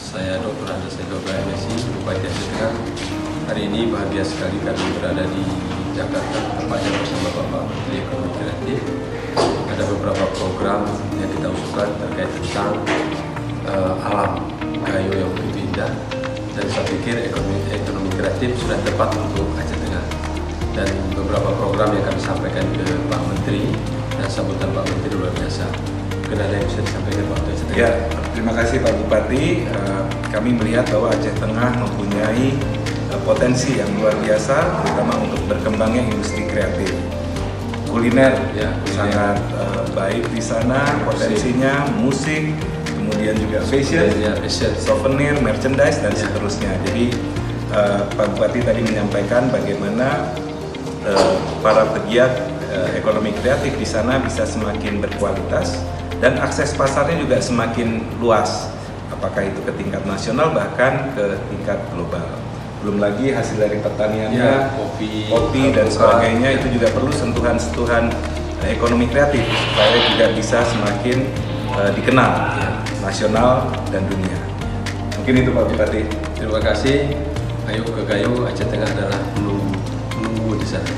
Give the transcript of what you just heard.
Saya Dr. Andes Edoga MSI, Bupati Aceh Tengah. Hari ini bahagia sekali kami berada di Jakarta, tepatnya bersama Bapak Menteri Ekonomi Kreatif. Ada beberapa program yang kita usulkan terkait tentang alam kayu yang begitu indah. Dan saya pikir ekonomi kreatif sudah tepat untuk Aceh Tengah. Dan beberapa program yang kami sampaikan ke Pak Menteri, dan sambutan Pak Menteri luar biasa. Mungkin ada yang bisa disampaikan Pak Aceh Tengah. Ya, terima kasih Pak Bupati. Kami melihat bahwa Aceh Tengah mempunyai potensi yang luar biasa, terutama untuk berkembangnya industri kreatif. Kuliner Ya, sangat baik di sana, potensinya musik, kemudian juga fashion, souvenir, merchandise, dan seterusnya. Jadi Pak Bupati tadi menyampaikan bagaimana para pegiat ekonomi kreatif di sana bisa semakin berkualitas dan akses pasarnya juga semakin luas, apakah itu ke tingkat nasional bahkan ke tingkat global. Belum lagi hasil dari pertaniannya, kopi dan sebagainya, itu juga perlu sentuhan-sentuhan ekonomi kreatif supaya juga bisa semakin dikenal nasional dan dunia. Mungkin itu Pak Bupati. Terima kasih. Ayo ke Gayo, Aceh Tengah adalah menunggu di sana.